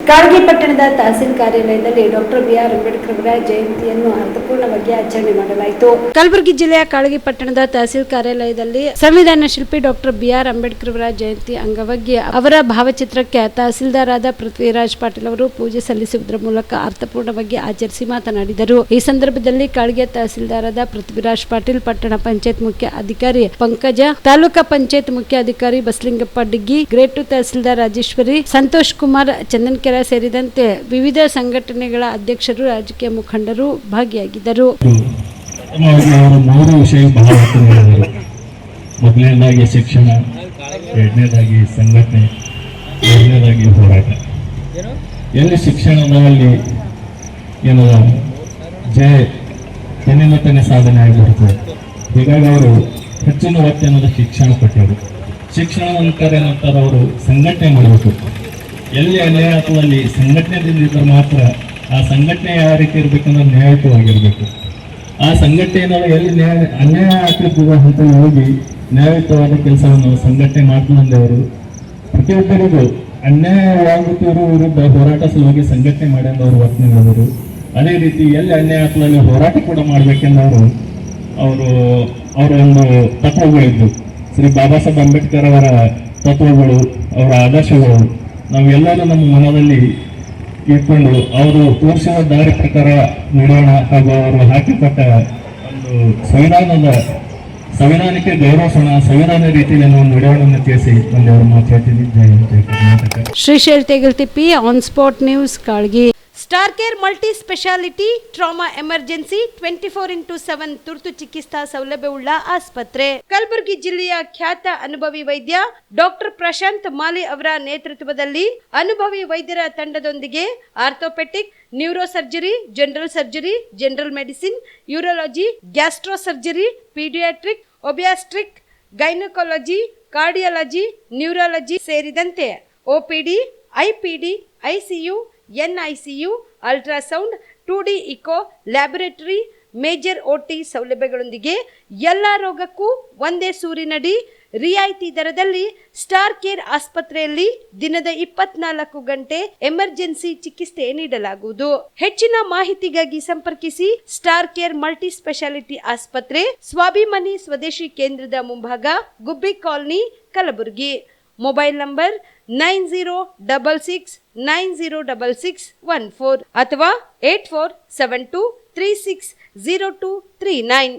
ಕಾಳಗಿ ಪಟ್ಟಣದ ತಹಸೀಲ್ ಕಾರ್ಯಾಲಯದಲ್ಲಿ doctor B R. Ambedkar ಅವರ ಜಯಂತಿಯನ್ನು ಅರ್ಥಪೂರ್ಣವಾಗಿ ಆಚರಣೆ ಮಾಡಲಾಯಿತು. ಕಲಬುರಗಿ ಜಿಲ್ಲೆಯ ಕಾಳಗಿ ಪಟ್ಟಣದ ತಹಸೀಲ್ ಕಾರ್ಯಾಲಯದಲ್ಲಿ ಸಂವಿಧಾನ ಶಿಲ್ಪಿ ಡಾಕ್ಟರ್ ಬಿ.ಆರ್. ಅಂಬೇಡ್ಕರ್ ಅವರ ಜಯಂತಿ ಅಂಗವಾಗಿ ಅವರ ಭಾವಚಿತ್ರಕ್ಕೆ ತಹಸೀಲ್ದಾರ್ ಆದ ಪೃಥ್ವಿರಾಜ್ ಪಾಟೀಲ್ ಅವರು ಪೂಜೆ ಸಲ್ಲಿಸುವುದರ ಮೂಲಕ ಅರ್ಥಪೂರ್ಣವಾಗಿ ಆಚರಿಸಿ ಮಾತನಾಡಿದರು. ಈ ಸಂದರ್ಭದಲ್ಲಿ ಕಾಳಗಿಯ ತಹಸೀಲ್ದಾರ್ ಆದ ಪೃಥ್ವಿರಾಜ್ ಪಾಟೀಲ್, ಪಟ್ಟಣ ಪಂಚಾಯತ್ ಮುಖ್ಯ ಅಧಿಕಾರಿ ಪಂಕಜ, ತಾಲೂಕಾ ಪಂಚಾಯತ್ ಮುಖ್ಯ ಅಧಿಕಾರಿ ಬಸಲಿಂಗಪ್ಪ ಡಿಗ್ಗಿ, ಗ್ರೇಟ್ ಟು ರಾಜೇಶ್ವರಿ, ಸಂತೋಷ್ ಕುಮಾರ್, ಚಂದನ್ಕೆರೆ ಸೇರಿದಂತೆ ವಿವಿಧ ಸಂಘಟನೆಗಳ ಅಧ್ಯಕ್ಷರು, ರಾಜಕೀಯ ಮುಖಂಡರು ಭಾಗಿಯಾಗಿದ್ದರು. ಮೂರು ವಿಷಯ ಬಹಳ ಮೊದಲನೇದಾಗಿ ಶಿಕ್ಷಣ, ಎರಡನೇದಾಗಿ ಸಂಘಟನೆ, ಮೂರನೇದಾಗಿ ಹೋರಾಟ. ಎಲ್ಲಿ ಶಿಕ್ಷಣದಲ್ಲಿ ಏನದ ಹೆಣ್ಣಿನ ಸಾಧನೆ ಆಗಿರುತ್ತೆ. ಹೀಗಾಗಿ ಅವರು ಹೆಚ್ಚಿನ ಒತ್ತು ಅನ್ನೋದು ಶಿಕ್ಷಣ ಕೊಟ್ಟರು. ಶಿಕ್ಷಣ ನಂತರ ಏನಂತಾರೆ, ಅವರು ಸಂಘಟನೆ ಮಾಡಬೇಕು. ಎಲ್ಲಿ ಅನ್ಯಾಯ ಅಥವಾ ಅಲ್ಲಿ ಸಂಘಟನೆದಿಂದ ಇದ್ದರೆ ಮಾತ್ರ ಆ ಸಂಘಟನೆ ಯಾವ ರೀತಿ ಇರಬೇಕಂದ್ರೆ ನ್ಯಾಯಯುತವಾಗಿರಬೇಕು. ಆ ಸಂಘಟನೆ ಏನಾದ್ರು ಎಲ್ಲಿ ಅನ್ಯಾಯ ಆಗ್ತಿರ್ತದೆ ಅಂತ ಹೋಗಿ ನ್ಯಾಯಯುತವಾದ ಕೆಲಸವನ್ನು ಸಂಘಟನೆ ಮಾಡ್ಕೊಂಡವರು ಪ್ರತಿಯೊಬ್ಬರಿಗೂ ಅನ್ಯಾಯವಾಗುತ್ತಿರುವ ವಿರುದ್ಧ ಹೋರಾಟ ಸಲುವಾಗಿ ಸಂಘಟನೆ ಮಾಡ್ಯಂದವರು ವರ್ತನೆ ಮಾಡಿದರು. ಅದೇ ರೀತಿ ಎಲ್ಲಿ ಅನ್ಯಾಯ ಅಥವಾ ಹೋರಾಟ ಕೂಡ ಮಾಡ್ಬೇಕೆಂದವರು ಅವರ ಒಂದು ತತ್ವಗಳಿದ್ದು. ಶ್ರೀ ಬಾಬಾ ಸಾಹೇಬ್ ಅಂಬೇಡ್ಕರ್ ಅವರ ತತ್ವಗಳು, ಅವರ ಆದರ್ಶಗಳು ನಾವೆಲ್ಲರೂ ನಮ್ಮ ಮನದಲ್ಲಿ ಇಟ್ಕೊಂಡು ಅವರು ತೋರಿಸಿದ ದಾರಿ ಪ್ರಕಾರ ನಡೆಯೋಣ ಹಾಗೂ ಅವರು ಹಾಕಿಕೊಟ್ಟ ಒಂದು ಸಂವಿಧಾನಕ್ಕೆ ಗೌರವಿಸೋಣ, ಸಂವಿಧಾನ ರೀತಿಯಲ್ಲಿ ನಾವು ನಡೆಯೋಣ ತಿಳಿಸಿ ಒಂದೆರಡು ಮಾತು ಹೇಳ್ತೀನಿ. Jai Karnataka. Shrishail Tegaltippi, on spot news, Kalagi. Star care multi speciality trauma emergency 24x7 ತುರ್ತು ಚಿಕಿತ್ಸಾ ಸೌಲಭ್ಯವುಳ್ಳ ಆಸ್ಪತ್ರೆ. ಕಲಬುರಗಿ ಜಿಲ್ಲೆಯ ಖ್ಯಾತ ಅನುಭವಿ ವೈದ್ಯ ಡಾಕ್ಟರ್ ಪ್ರಶಾಂತ್ ಮಾಲಿ ಅವರ ನೇತೃತ್ವದಲ್ಲಿ ಅನುಭವಿ ವೈದ್ಯರ ತಂಡದೊಂದಿಗೆ orthopaedic, neuro surgery, general medicine, urology, gastro surgery, paediatric, obstetric, gynaecology, cardiology, neurology ಸೇರಿದಂತೆ OPD, IPD, ICU, NICU, ultrasound, 2D echo, laboratory, major OT ಸೌಲಭ್ಯಗಳೊಂದಿಗೆ ಎಲ್ಲ ರೋಗಕ್ಕೂ ಒಂದೇ ಸೂರಿನಡಿ ರಿಯಾಯಿತಿ ದರದಲ್ಲಿ ಸ್ಟಾರ್ ಕೇರ್ ಆಸ್ಪತ್ರೆಯಲ್ಲಿ ದಿನದ 24 ಗಂಟೆ ಎಮರ್ಜೆನ್ಸಿ ಚಿಕಿತ್ಸೆ ನೀಡಲಾಗುವುದು. ಹೆಚ್ಚಿನ ಮಾಹಿತಿಗಾಗಿ ಸಂಪರ್ಕಿಸಿ ಸ್ಟಾರ್ ಕೇರ್ ಮಲ್ಟಿ ಸ್ಪೆಷಾಲಿಟಿ ಆಸ್ಪತ್ರೆ, ಸ್ವಾಭಿಮಾನಿ ಸ್ವದೇಶಿ ಕೇಂದ್ರದ ಮುಂಭಾಗ, ಗುಬ್ಬಿ ಕಾಲನಿ, ಕಲಬುರಗಿ. ಮೊಬೈಲ್ ನಂಬರ್ 9066906614 ಅಥವಾ 8472360239.